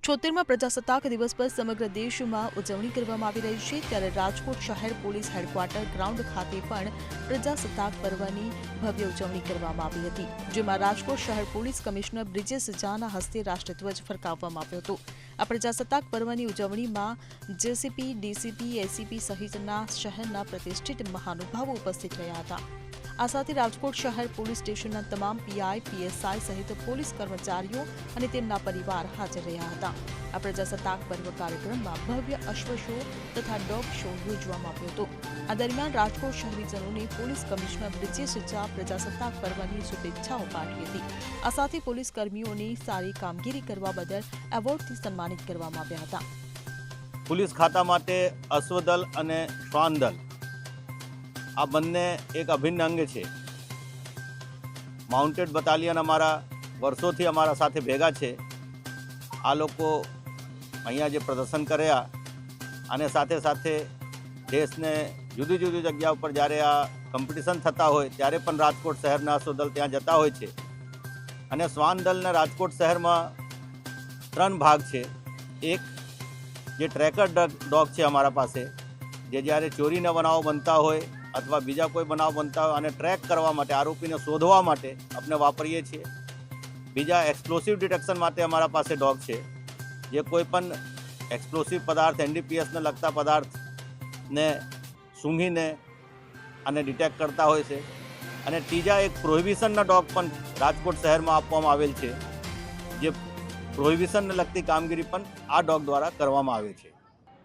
76મા પ્રજાસત્તાક દિવસ પર સમગ્ર દેશમાં ઉજવણી કરવામાં આવી રહી છે, ત્યારે રાજકોટ શહેર પોલીસ હેડક્વાર્ટર ગ્રાઉન્ડ ખાતે પણ પ્રજાસત્તાક પર્વની ભવ્ય ઉજવણી કરવામાં આવી હતી, જેમાં રાજકોટ શહેર પોલીસ કમિશનર બ્રિજેશ ઝાના હસ્તે રાષ્ટ્રધ્વજ ફરકાવવામાં આવ્યો હતો। આ પ્રજાસત્તાક પર્વની ઉજવણીમાં જેસીપી, ડીસીપી, એસીપી સહિતના શહેરના પ્રતિષ્ઠિત મહાનુભાવો ઉપસ્થિત રહ્યા હતા। આ સાથે રાજકોટ શહેર પોલીસ સ્ટેશનના તમામ પીઆઈ, પીએસઆઈ સહિત પોલીસ કર્મચારીઓ અને તેમના પરિવાર હાજર રહ્યા હતા। આ પ્રજાસત્તાક પર્વ કાર્યક્રમમાં ભવ્ય અશ્વ શો તથા ડોગ શો યોજવામાં આવ્યો હતો। આ દરમિયાન રાજકોટ શહેરીજનોને પોલીસ કમિશનર બ્રિજેશ ઝા પ્રજાસત્તાક પર્વની શુભેચ્છાઓ પાઠવી હતી। આ સાથે પોલીસ કર્મીઓને સારી કામગીરી કરવા બદલ એવોર્ડથી સન્માનિત કરવામાં આવ્યા હતા। પોલીસ ખાતા માટે અશ્વદળ અને શ્વાનદળ આ બંને એક અભિન્ન અંગ છે। માઉન્ટેડ બટાલિયન અમારા વર્ષોથી અમારા સાથે ભેગા છે। આ લોકો અહીંયા જે પ્રદર્શન કર્યા અને સાથે સાથે દેશને જુદી જુદી જગ્યા ઉપર જ્યારે આ કોમ્પિટિશન થતા હોય ત્યારે પણ રાજકોટ શહેરના અશ્વદળ ત્યાં જતા હોય છે। અને શ્વાનદળને રાજકોટ શહેરમાં 3 ભાગ છે। એક જે ટ્રેકર ડોગ છે અમારા પાસે, જે જ્યારે ચોરીના બનાવો બનતા હોય અથવા બીજા કોઈ બનાવ બનતા હોય અને ટ્રેક કરવા માટે, આરોપીને શોધવા માટે આપણે વાપરીએ છીએ। બીજા એક્સપ્લોસિવ ડિટેક્શન માટે અમારા પાસે ડોગ છે, જે કોઈ પણ એક્સપ્લોસિવ પદાર્થ, એનડીપીએસને લગતા પદાર્થને સૂંઘીને અને ડિટેક્ટ કરતા હોય છે। અને ત્રીજા એક પ્રોહિબિશનના ડોગ પણ રાજકોટ શહેરમાં આપવામાં આવેલ છે, જે પ્રોહિબિશનને લગતી કામગીરી પણ આ ડોગ દ્વારા કરવામાં આવે છે।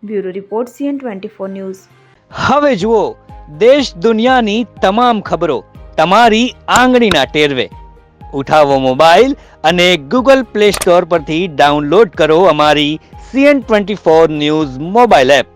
Bureau report CN24 news. હવે જુઓ દેશ દુનિયાની તમામ ખબરો તમારી આંગળીના ટેરવે। ઉઠાવો મોબાઈલ અને ગૂગલ પ્લે સ્ટોર પરથી ડાઉનલોડ કરો અમારી CN24 ન્યૂઝ મોબાઈલ એપ।